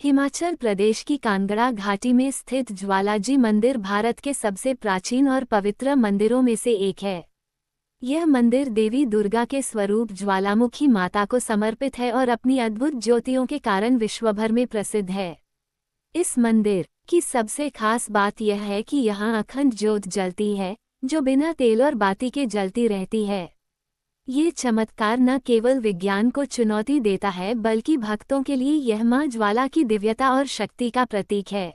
हिमाचल प्रदेश की कांगड़ा घाटी में स्थित ज्वालाजी मंदिर भारत के सबसे प्राचीन और पवित्र मंदिरों में से एक है। यह मंदिर देवी दुर्गा के स्वरूप ज्वालामुखी माता को समर्पित है और अपनी अद्भुत ज्योतियों के कारण विश्वभर में प्रसिद्ध है। इस मंदिर की सबसे खास बात यह है कि यहाँ अखंड ज्योत जलती है, जो बिना तेल और बाती के जलती रहती है। ये चमत्कार न केवल विज्ञान को चुनौती देता है बल्कि भक्तों के लिए यह मां ज्वाला की दिव्यता और शक्ति का प्रतीक है।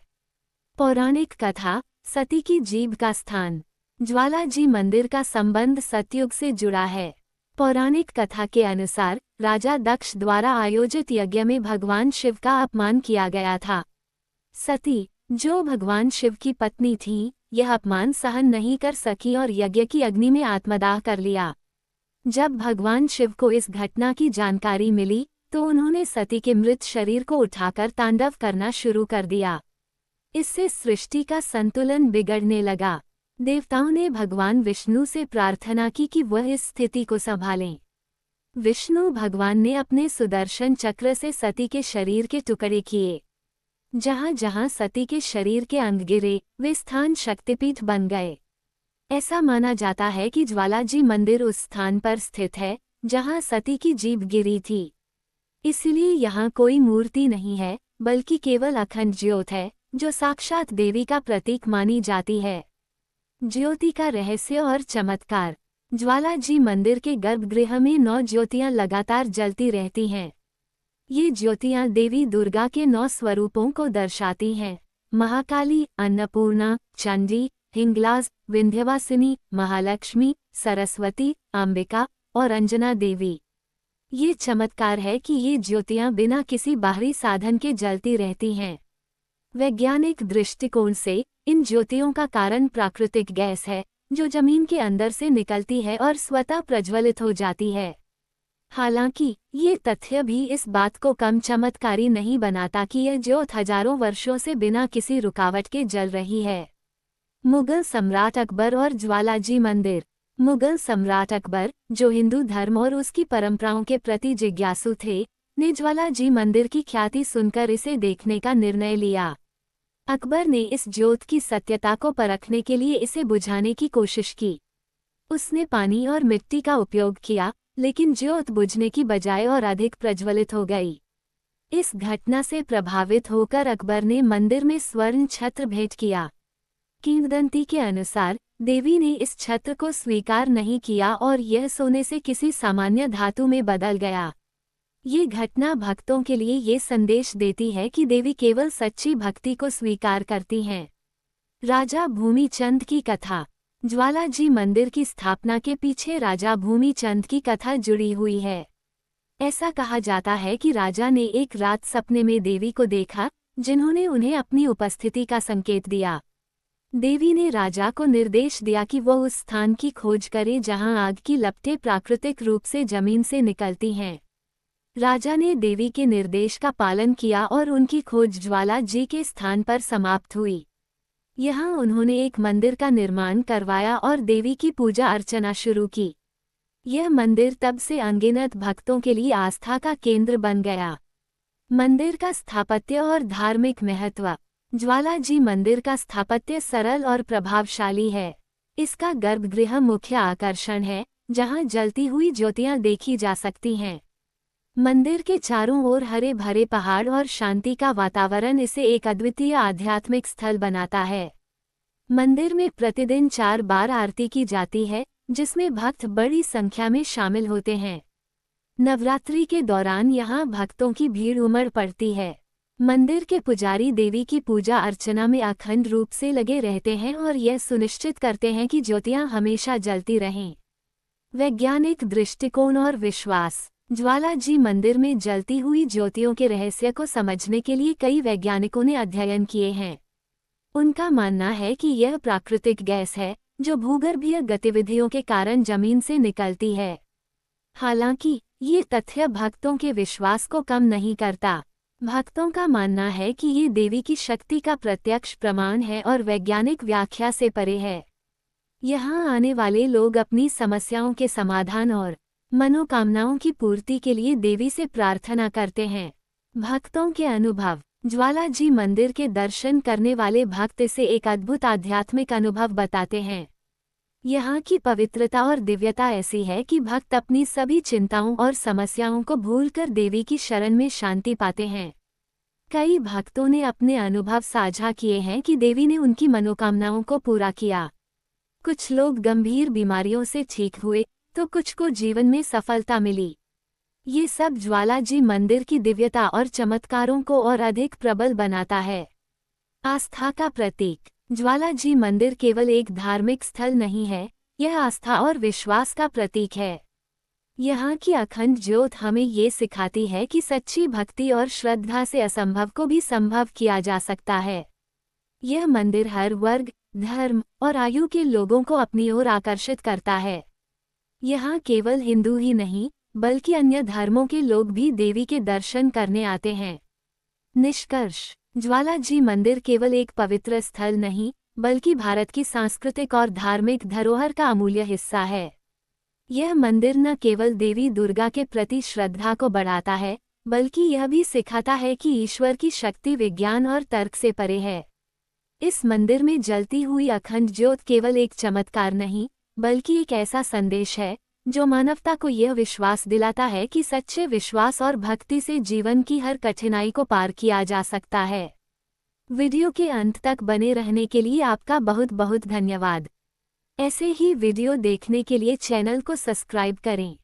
पौराणिक कथा, सती की जीभ का स्थान। ज्वालाजी मंदिर का संबंध सतयुग से जुड़ा है। पौराणिक कथा के अनुसार राजा दक्ष द्वारा आयोजित यज्ञ में भगवान शिव का अपमान किया गया था। सती, जो भगवान शिव की पत्नी थी, यह अपमान सहन नहीं कर सकी और यज्ञ की अग्नि में आत्मदाह कर लिया। जब भगवान शिव को इस घटना की जानकारी मिली तो उन्होंने सती के मृत शरीर को उठाकर तांडव करना शुरू कर दिया। इससे सृष्टि का संतुलन बिगड़ने लगा। देवताओं ने भगवान विष्णु से प्रार्थना की कि वह इस स्थिति को संभालें। विष्णु भगवान ने अपने सुदर्शन चक्र से सती के शरीर के टुकड़े किए। जहाँ जहाँ सती के शरीर के अंग गिरे, वे स्थान शक्तिपीठ बन गए। ऐसा माना जाता है कि ज्वालाजी मंदिर उस स्थान पर स्थित है जहां सती की जीभ गिरी थी। इसलिए यहाँ कोई मूर्ति नहीं है, बल्कि केवल अखंड ज्योत है, जो साक्षात देवी का प्रतीक मानी जाती है। ज्योति का रहस्य और चमत्कार। ज्वालाजी मंदिर के गर्भगृह में 9 ज्योतियां लगातार जलती रहती हैं। ये ज्योतियां देवी दुर्गा के 9 स्वरूपों को दर्शाती हैं: महाकाली, अन्नपूर्णा, चंडी, हिंगलाज, विंध्यवासिनी, महालक्ष्मी, सरस्वती, अंबिका और अंजना देवी। ये चमत्कार है कि ये ज्योतियां बिना किसी बाहरी साधन के जलती रहती हैं। वैज्ञानिक दृष्टिकोण से इन ज्योतियों का कारण प्राकृतिक गैस है, जो जमीन के अंदर से निकलती है और स्वतः प्रज्वलित हो जाती है। हालांकि ये तथ्य भी इस बात को कम चमत्कारी नहीं बनाता कि यह ज्योत हजारों वर्षों से बिना किसी रुकावट के जल रही है। मुगल सम्राट अकबर और ज्वालाजी मंदिर। मुगल सम्राट अकबर, जो हिंदू धर्म और उसकी परंपराओं के प्रति जिज्ञासु थे, ने ज्वालाजी मंदिर की ख्याति सुनकर इसे देखने का निर्णय लिया। अकबर ने इस ज्योत की सत्यता को परखने के लिए इसे बुझाने की कोशिश की। उसने पानी और मिट्टी का उपयोग किया, लेकिन ज्योत बुझने की बजाय और अधिक प्रज्वलित हो गई। इस घटना से प्रभावित होकर अकबर ने मंदिर में स्वर्ण छत्र भेंट किया। किंवदंती के अनुसार देवी ने इस छत्र को स्वीकार नहीं किया और यह सोने से किसी सामान्य धातु में बदल गया। ये घटना भक्तों के लिए ये संदेश देती है कि देवी केवल सच्ची भक्ति को स्वीकार करती हैं। राजा भूमिचंद की कथा। ज्वालाजी मंदिर की स्थापना के पीछे राजा भूमिचंद की कथा जुड़ी हुई है। ऐसा कहा जाता है कि राजा ने एक रात सपने में देवी को देखा, जिन्होंने उन्हें अपनी उपस्थिति का संकेत दिया। देवी ने राजा को निर्देश दिया कि वह उस स्थान की खोज करे जहां आग की लपटें प्राकृतिक रूप से जमीन से निकलती हैं। राजा ने देवी के निर्देश का पालन किया और उनकी खोज ज्वालाजी के स्थान पर समाप्त हुई। यहाँ उन्होंने एक मंदिर का निर्माण करवाया और देवी की पूजा अर्चना शुरू की। यह मंदिर तब से अनगिनत भक्तों के लिए आस्था का केंद्र बन गया। मंदिर का स्थापत्य और धार्मिक महत्व। ज्वालाजी मंदिर का स्थापत्य सरल और प्रभावशाली है। इसका गर्भगृह मुख्य आकर्षण है, जहां जलती हुई ज्योतियां देखी जा सकती हैं। मंदिर के चारों ओर हरे भरे पहाड़ और शांति का वातावरण इसे एक अद्वितीय आध्यात्मिक स्थल बनाता है। मंदिर में प्रतिदिन 4 बार आरती की जाती है, जिसमें भक्त बड़ी संख्या में शामिल होते हैं। नवरात्रि के दौरान यहाँ भक्तों की भीड़ उमड़ पड़ती है। मंदिर के पुजारी देवी की पूजा अर्चना में अखंड रूप से लगे रहते हैं और यह सुनिश्चित करते हैं कि ज्योतियां हमेशा जलती रहें। वैज्ञानिक दृष्टिकोण और विश्वास। ज्वालाजी मंदिर में जलती हुई ज्योतियों के रहस्य को समझने के लिए कई वैज्ञानिकों ने अध्ययन किए हैं। उनका मानना है कि यह प्राकृतिक गैस है, जो भूगर्भीय गतिविधियों के कारण जमीन से निकलती है। हालांकि ये तथ्य भक्तों के विश्वास को कम नहीं करता। भक्तों का मानना है कि ये देवी की शक्ति का प्रत्यक्ष प्रमाण है और वैज्ञानिक व्याख्या से परे है। यहाँ आने वाले लोग अपनी समस्याओं के समाधान और मनोकामनाओं की पूर्ति के लिए देवी से प्रार्थना करते हैं। भक्तों के अनुभव। ज्वालाजी मंदिर के दर्शन करने वाले भक्त इसे एक अद्भुत आध्यात्मिक अनुभव बताते हैं। यहाँ की पवित्रता और दिव्यता ऐसी है कि भक्त अपनी सभी चिंताओं और समस्याओं को भूलकर देवी की शरण में शांति पाते हैं। कई भक्तों ने अपने अनुभव साझा किए हैं कि देवी ने उनकी मनोकामनाओं को पूरा किया। कुछ लोग गंभीर बीमारियों से ठीक हुए, तो कुछ को जीवन में सफलता मिली। ये सब ज्वालाजी मंदिर की दिव्यता और चमत्कारों को और अधिक प्रबल बनाता है। आस्था का प्रतीक। ज्वालाजी मंदिर केवल एक धार्मिक स्थल नहीं है, यह आस्था और विश्वास का प्रतीक है। यहाँ की अखंड ज्योत हमें ये सिखाती है कि सच्ची भक्ति और श्रद्धा से असंभव को भी संभव किया जा सकता है। यह मंदिर हर वर्ग, धर्म और आयु के लोगों को अपनी ओर आकर्षित करता है। यहाँ केवल हिंदू ही नहीं, बल्कि अन्य धर्मों के लोग भी देवी के दर्शन करने आते हैं। निष्कर्ष। ज्वालाजी मंदिर केवल एक पवित्र स्थल नहीं, बल्कि भारत की सांस्कृतिक और धार्मिक धरोहर का अमूल्य हिस्सा है। यह मंदिर न केवल देवी दुर्गा के प्रति श्रद्धा को बढ़ाता है, बल्कि यह भी सिखाता है कि ईश्वर की शक्ति विज्ञान और तर्क से परे है। इस मंदिर में जलती हुई अखंड ज्योत केवल एक चमत्कार नहीं, बल्कि एक ऐसा संदेश है जो मानवता को यह विश्वास दिलाता है कि सच्चे विश्वास और भक्ति से जीवन की हर कठिनाई को पार किया जा सकता है। वीडियो के अंत तक बने रहने के लिए आपका बहुत बहुत धन्यवाद। ऐसे ही वीडियो देखने के लिए चैनल को सब्सक्राइब करें।